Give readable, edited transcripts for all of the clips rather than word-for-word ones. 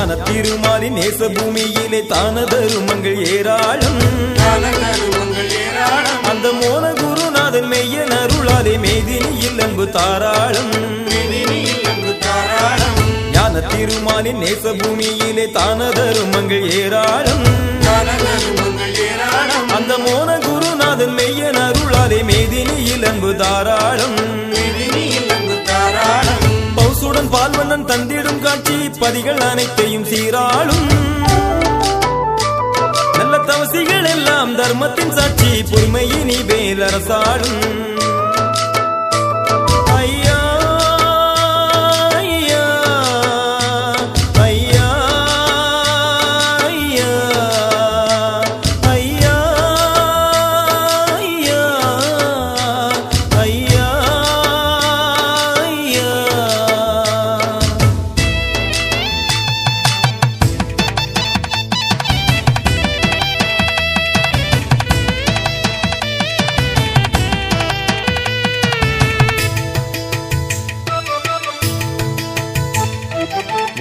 ஞான திருமாலின் நேச பூமியிலே தான தருமங்கள் ஏராளம். அந்த மோன குருநாதன் மெய்யன் அருளாலே மேதினியில் அன்பு தாராளம். ஞான திருமாலின் நேச பூமியிலே தான தருமங்கள் ஏராளம். அந்த மோன குருநாதன் மெய்யன் அருளாலே மேதினியில் அன்பு தாராளம். பௌசுடன் பால்வண்ணன் தந்திடும் காட்சி பதிகள் அனைத்தையும் சீராளும். நல்ல தவசிகள் எல்லாம் தர்மத்தின் சாட்சி பொறுமையினி வேலரசாளும். ஐயா ஐயா ஐயா ஐயா ஐயா ஐயா ஐயா.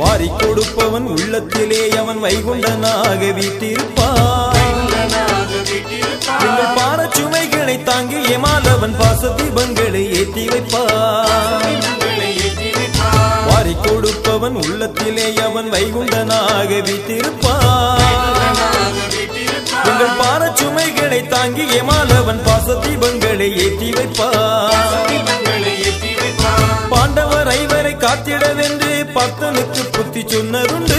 வாரி கொடுப்பவன் உள்ளத்திலே அவன் வைகுண்டனாக வீட்டிருப்பான். எங்கள் பாரச் சுமைகளை தாங்கி ஏமாலவன் பாச தீபங்களை ஏற்றி வைப்பான். வாரி கொடுப்பவன் உள்ளத்திலே அவன் வைகுண்டனாக வீட்டிருப்பான். எங்கள் பாரச் சுமைகளை தாங்கி ஏமாலவன் பாச தீபங்களை ஏற்றி வைப்பான். பாண்டவர் ஐவரை காத்திடவென்று பக்தனுக்கு புத்தி சொன்னதுண்டு.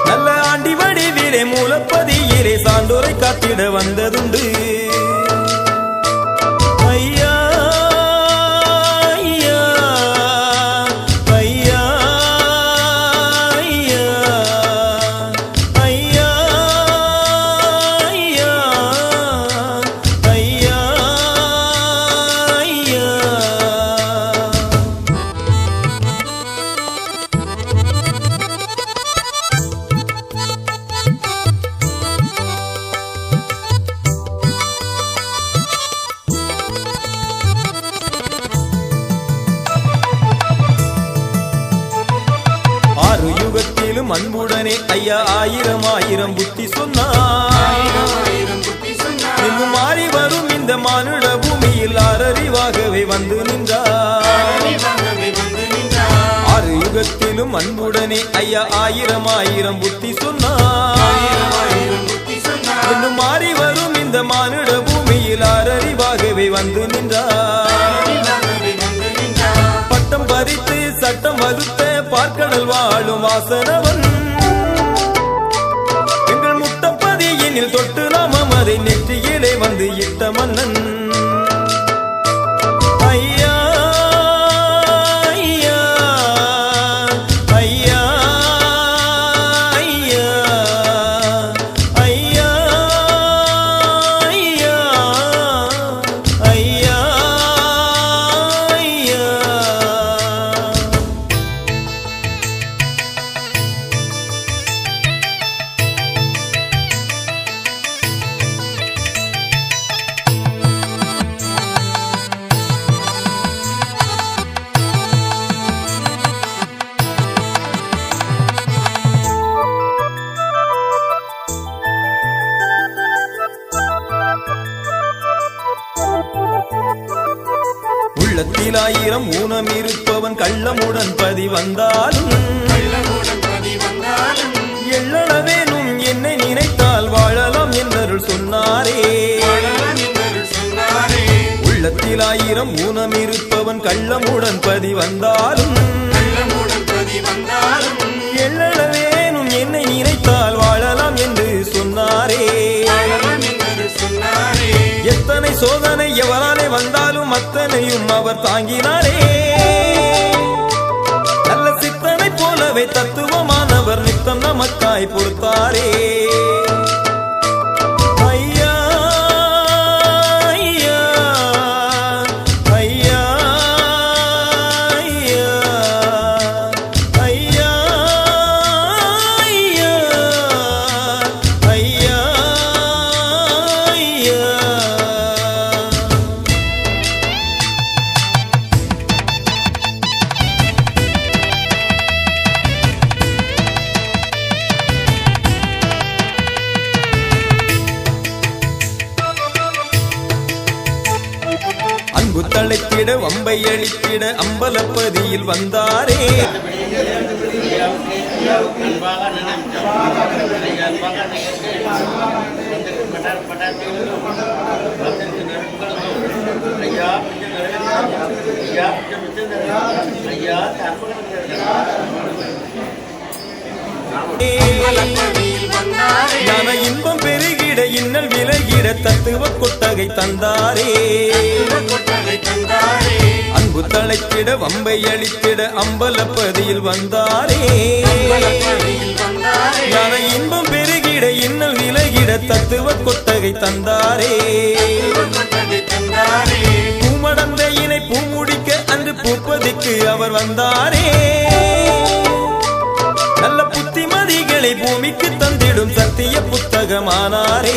நல்ல ஆண்டி வடிவிலே மூலப்பதியிலே சான்றோரை காத்திட வந்ததுண்டு. ஐயா ஐயா ஐயா ஐயா ஐயா ஐயா ஐயா. ஆறு யுகத்திலும் அன்புடனே ஐயா ஆயிரம் ஆயிரம் புத்தி சொன்னார். இன்னும் மாறி வரும் இந்த மானுட பூமியில் ஆறறிவாகவே வந்து நின்றார். ஆறு யுகத்திலும் அன்புடனே ஐயா ஆயிரம் ஆயிரம் புத்தி சொன்னார். இன்னும் மாறி வரும் இந்த மானுட பூமியில் ஆறறிவாகவே வந்து நின்றார். பட்டம் பறித்து சட்டம் வகுத்த பார்க்கடல் வாழும் வாசனவன் எங்கள் முட்டப்பதியினில் தொட்டு நாமம் அதை நெற்றியிலே வந்து இட்ட மன்னன். ஐயா ஐயா ஐயா ஐயா ஐயா ஐயா ஐயா ஐயா. உள்ளத்தில் ஆயிரம் ஊனம் இருப்பவன் கள்ளமுடன் பதி வந்தாலும் எள்ளளவேனும் என்னை நினைத்தால் வாழலாம் என்றருள் சொன்னாரே. உள்ளத்தில் ஆயிரம் ஊனம் இருப்பவன் கள்ளமுடன் பதி வந்தாலும் எள்ளளவேனும் என்னை நினைத்தால் வாழலாம் என்று சொன்னாரே. எத்தனை சோதனை எவராலே வந்தாலும் அத்தனையும் அவர் தாங்கினாரே. நல்ல சித்தனை போலவே தத்துவமானவர் நித்தம் நமக்காய் பொறுத்தாரே. ஐயா ஐயா ஐயா ஐயா ஐயா ஐயா ஐயா. தழைத்திட வம்பை அழித்திட அம்பலப்பதியில் வந்தாரே. ஞான இன்பம் பெருகிட இன்னல் விலகிட தத்துவ கொட்டகை தந்தாரே. அன்பு தழைத்திட வம்பை அழித்திட அம்பலப்பதியில் வந்தாரே. ஞான இன்பம் பெருகிட இன்னல் விலகிட தத்துவ கொட்டகை தந்தாரே. பூமடந்த இணை பூமுடிக்க அன்று பூப்பதிக்கு அவர் வந்தாரே. நல்ல புத்திமதிகளை பூமிக்கு தந்திடும் சத்திய புத்தகமானாரே.